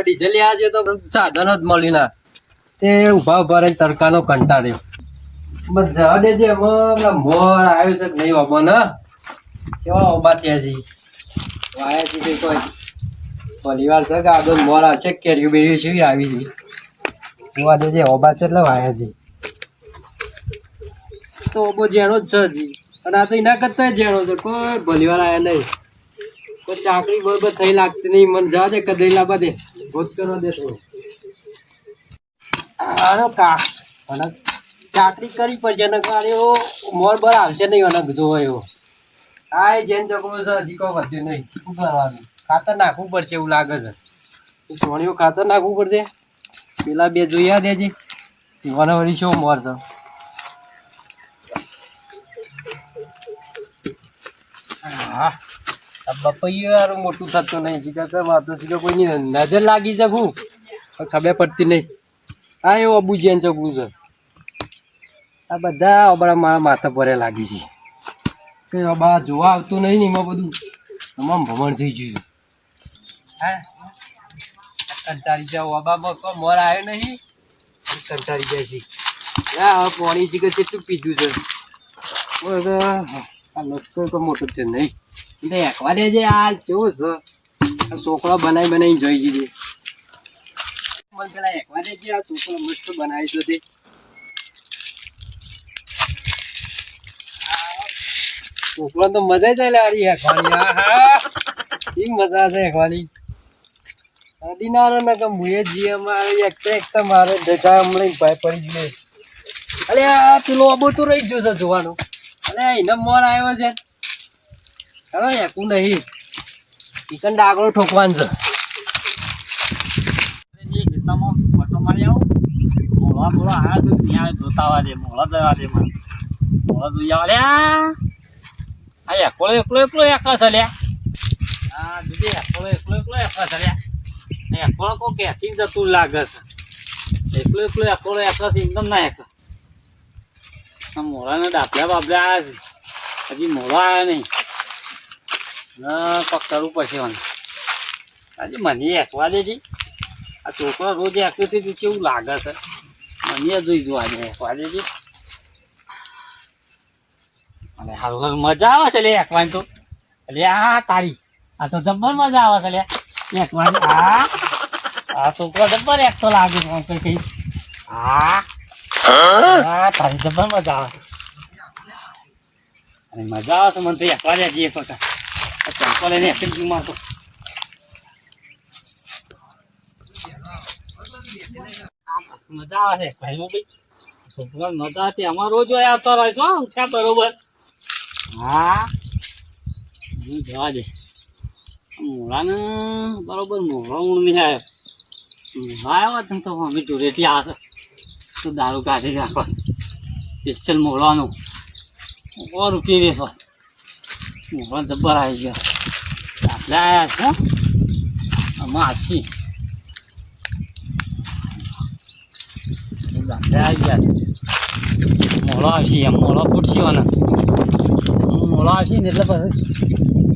diesel લેવા છે તો સાધન જ મળી ના તે ઉભા ઉભા રહીને તડકાનો કંટાળ્યો બસ જવા દેજે એમાં મોર આવ્યો છે કે નહીં બાબા ને કેવા ઉભા થયા છે વાયા છે કોઈ પરિવાર છે કે આગળ મોર આવશે કેરીઓ બેરીઓ છે આવી છે જોવા દેજે ઓબા છે એટલે વાયા છે તો ઓબો જેણો જ છે હજી અને આ તો એના કરતા જેણો છે કોઈ ભલીવાર આવ્યા નહીં કોઈ ચાકરી બરોબર થઈ લાગતી નહીં મને જવા દે કદરેલા બધે ભોજ કરવા દે થોડું આનો કા અને ચાકરી કરી પડશે ને એવો મોર બર આવશે નહીં અને જોવો એવો હા જેન જગડો છે હજી કોઈ વધ્યું નહીં શું કરવાનું ખાતર નાખવું પડશે એવું લાગે છે સોણીઓ ખાતર નાખવું પડશે પેલા બે જોયા દેજે મને વળી શું મોર છે હા બપૈયું મોટું થતું નહીં જીગા વાતો જીગા કોઈની નજર લાગી શકું પણ ખબર પડતી નહીં હા એવું અબુ જેન ચકવું છે આ બધા અબડા મારા માથા પરે લાગી છે કંઈ અબા જોવા આવતું નહીં ને એમાં બધું તમામ ભમણ થઈ ગયું છે હા કંટાળી જાઓ અબામાં કોઈ મોર આવ્યો નહીં કંટાળી જાય છે હા પાણી જીગર કેટલું પીધું છે આ લશ્કર તો મોટું છે નહીં એટલે એકવા દેજે આ કેવું છે આ છોકરો બનાવીને જોઈ જઈએ મને પેલા એકવા દેજે આ છોકરો મસ્ત બનાવી તો તે છોકરો તો મજા જ આવે અરે એકવાની હા શી મજા છે એકવાની અડીનારો ને કે મુએ જીએ મારે એકતા મારે જગા હમણાં ભાઈ પડી ગયો અરે આ પેલો અબો તો રહી ગયો છે જોવાનું અરે એને મોર આવ્યો છે હવે એકું નહીં ચિકન ડાગરો ઠોકવાનું છે ફોટો મારી આવું મોળા મોળા આવ્યા છે ત્યાં જોતા વા દે મોળા જવા દે મને મોળા જોઈ આવ્યા આ એકલો એકલો એકલો એકા છે લ્યા હા દીદી એકલો એકલો એકલો એકા છે લ્યા એકલો કો કેથી જતું લાગે છે એકલો એકલો એકલો એકા છે એકદમ ના એકા આ મોળાના ડાપલા બાપલા આવ્યા છે હજી મોળો આવ્યા નહીં ના પકડવું પડશે મને આજે મને એકવા દેજે આ છોકરો રોજ એકું છે કેવું લાગે છે મને જોઈ જોવા દે એકવા દેજે અને હારું હારું મજા આવે છે લે એકવાની તો એટલે આ તારી આ તો જબ્બર મજા આવે છે લે એકવાની આ છોકરો જબ્બર એકતો લાગે છે કઈ હા તારી જબ્બર મજા આવે અને મજા આવે છે મને તો એકવા દે એક વખત ચંપલ એને એકદમ મારતો મજા આવે છે ભાઈ ભાઈ છોકરા મજા હતી અમારે રોજ આવતો રહે છો ક્યાં બરોબર હા જવા દે મોડાને બરોબર મોડો નહીં આવ્યો આવ્યો તમે તો અમે જોડેથી આવે તો દારૂ કાઢી રાખો સ્પેશિયલ મોડવાનું 100 રૂપિયા વેચો મોડો જબ્બર આવી ગયો આપણે આવ્યા છો આમાં આપશી આપણે આવી ગયા મોડો આવશે એમ મોડો ફૂટશે ને મોડો આવશે ને એટલે પછી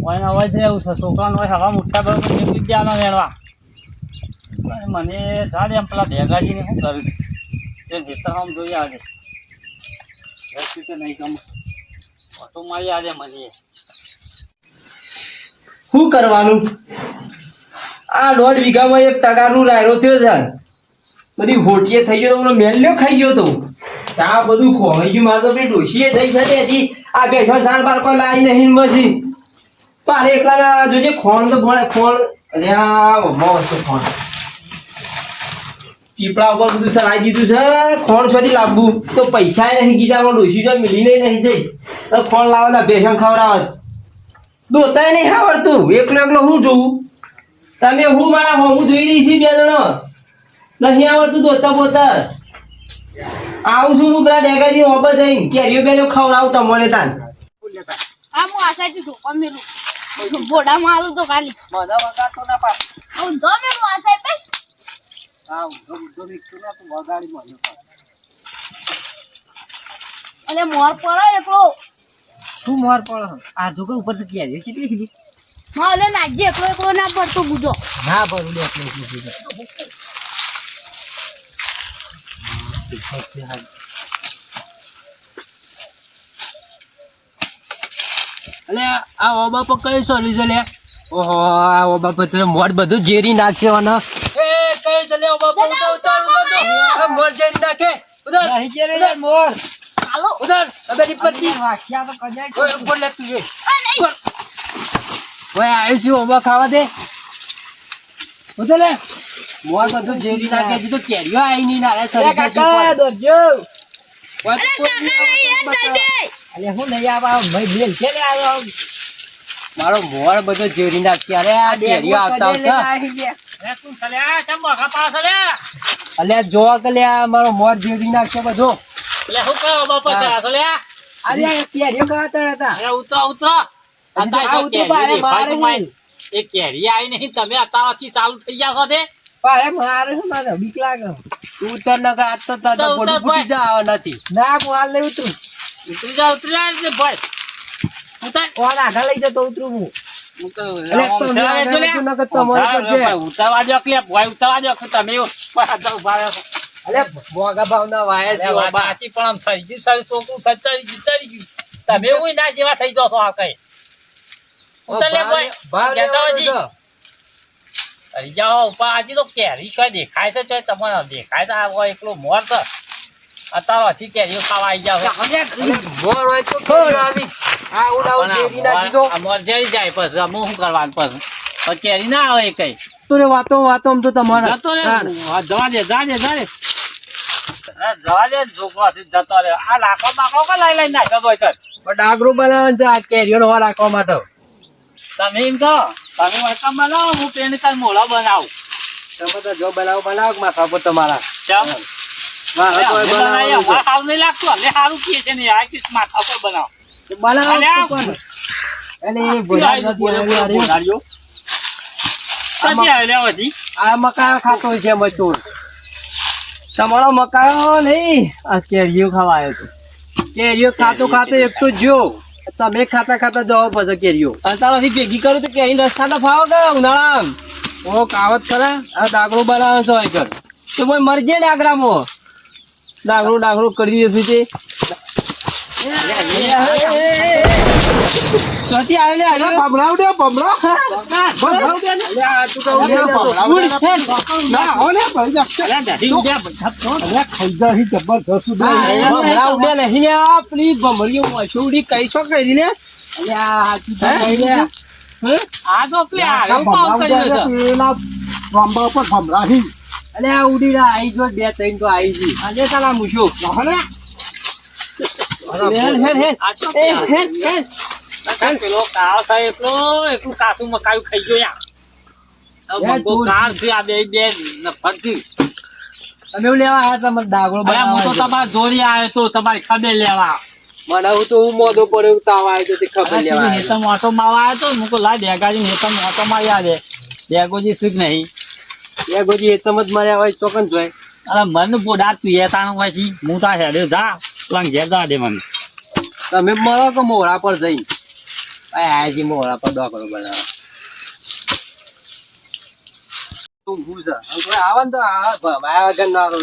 હોય અવાજ એવું છે છોકરાનો હોય હવા મોટા બરોબર વિદ્યાનો વેણવા મને સારી એમ પેલા ભેગાજીને શું કરું છું ખેતર આમ જોઈ આવે રીતે નહીં ગમે ઓટો મારી આવે મને શું કરવાનું આ 1.5 વીઘામાં એક તગારું રાયરો થયો છે બધી ફોટીએ થઈ ગયો તો મેલ્યો ખાઈ ગયો તો આ બધું ખોવાઈ ગયું મારે તો પેલી ડોશીએ થઈ શકે હજી આ બેઠો સાલ બાર કોઈ લાવી નહીં પછી પારે એકલા જોજે ખોણ તો ભણે ખોણ અરે આ મસ્ત ખોણ પીપળા ઉપર બધું સરાઈ દીધું છે ખોણ સુધી લાવવું તો પૈસા નહીં કીધા પણ ડોશી જો મિલીને નહીં થઈ તો ખોણ લાવવાના ભેસણ ખવડાવત દોતાય નહીં આવડતું એકલો એકલો હું જોઉં તમે હું મારા હું જોઈ રહી છી બે જણો નહીં આવડતું દોતા બોતા આવું છું હું પેલા ડેગાજી ઓબત જઈને કેરીઓ બેરીઓ ખવડાવું તમને તાન આ હું આસાજી છું મેલું બોડા મારું તો ખાલી બધા વગાડતો ના પાડ હું તો મેલું આસાઈ પે હા ઉધો નીકળતો ના તું વગાડી મળ્યો અરે મોર પડે એકલો શું મોર પડે આ ધોકા ઉપર થી કેરીઓ કેટલી કીધી મારે નાખજે એકલો એકલો ના પડતો બુજો ના ભરું લે એટલે અલે આ ઓબા પર કઈ સોરી છે લે ઓહો આ ઓબા પર તો મોડ બધું ઝેરી નાખ્યો ને એ કઈ છે લે ઓબા પર ઉતાર મોડ ઝેરી નાખે ઉધર નહીં છે રે મોર હાલો ઉધર અબેરી પત્તી વાખ્યા તો કજાય ઓય ઉપર લે તું એ ઓય આયો છે ઓબા ખાવા દે ઉધર લે મોર બધું ઝેરી નાખે છે તો કેરીઓ આઈ નહીં નારે સરી કાકા દોરજો ઓય તો કોઈ અલે હું નહીં આવા ભાઈ બેલ છે લે આવ્યો મારો મોર બધો ઝેરી નાખી અરે આ કેરીઓ આવતા આવતા લે તું ચલે આ ચંબો ખપા ચલે અલે જોવા કે લે આ મારો મોર ઝેરી નાખશે બધો લે હું કહો બાપા ચલા ચલે અરે કેરીઓ ખાતા હતા અરે ઉતરો ઉતરો આ ઉતરો બારે મારે એ કેરી આઈ નહીં તમે અત્યારથી ચાલુ થઈ ગયા છો તે પારે મારે શું મારે બીક લાગે તું ઉતર ન કા તો તો બોડી ફૂટી જાવ નથી ના હું હાલ લઈ ઉતરું ઉતરી જા ને ભાઈ ઉતર કોણ આગળ લઈ જતો ઉતરું હું અલે તો ન કરતો મોર પર ઉતારવા દો કે ભાઈ ઉતારવા દો તમે પાછા ઉભા રહો અલે મોગા ભાવના વાયા છે બાબા બાચી પણ આમ થઈ ગયું સારું છોકરું ખચડી ગયું તમે એવું ના જેવા થઈ જાવ છો આ કઈ ઉતર લે ભાઈ ભાવ ગેટાજી અરે જાઓ પાજી તો કેરી શું દેખાય છે ચોય તમને દેખાય છે આ એકલો મોર છે અત્યારે હજી કેરીઓ ખાવા આવી જાવ મોર હોય તો ખોરાવી આ ઉડાવ કેરી ના દીધો મોર જઈ જાય પછી અમે શું કરવાનું પછી કેરી ના આવે કઈ તો રે વાતો આમ તો તમારા જતો રે જવા દે જવા દે છોકરો જતો રે આ લાખો બાખો કો લઈ નાખ્યો તો કર ડાગરો બનાવવાનું છે આ કેરીઓ નો રાખવા માટે તમે એમ કહો તમે વટમ બનાવો હું પેને તાર મોળા બનાવું તમે તો જો બનાવ માથા પર તમારા ચમ મારા તો બનાવ સારું નહીં લાગતું અમે સારું કીએ છે ને આ કિસ માથા પર બનાવો બનાવ અને બોલાડ્યો ક્યાંથી આવેલા હતી આ મકાયો ખાતો છે મચૂર તમારો મકાયો નહીં આ કેરીઓ ખાવા આવ્યો તો કેરીઓ ખાતો એક તો જો તમે ખાતા જાઓ પછી કેરીઓ તારાથી ભેગી કરું તો કેરી રસ્તા તો ફાવો કે ઉનાળા ઓ કાવત કરે આ ડાગરો બનાવે છે વાયકર તો મને મરજે ડાગરામાં ડાગરો કરી દેશું તે ચોથી આવેલે ભમરાવ દે આ તો અલે આ ઉડી આઈ જો બે ત્રણ તો આઈ ગઈ આજે તારા મૂછો પેલો કાળ થાય એટલું કાચું મકાયું ખાઈ ગયો યાર કાળ છે આ બે ફરતી તમે લેવા આવ્યા તમારે ડાગરો હું તો તમારે જોડી આવ્યો તો તમારી ખબર લેવા મને હું તો હું મોઢો પડ્યો તાવ આવ્યો તો ખબર લેવા હેતમ ઓટો મારવા આવ્યો તો મૂકો લા ડેગાજી હેતમ ઓટો મારી આવે ડેગોજી શીખ નહીં ડેગોજી હેતમ જ માર્યા હોય ચોકન જોય અરે મન બોડા તું એ તાણું પછી હું તા હેડ્યો જા લંગ ઘેર જા દે મને તમે મરો કે મોડા પર જઈ આજી મોડા પર ડોકરો બનાવો તું ભૂસા આવે ને તો આ ભમાયા વગર ના રહો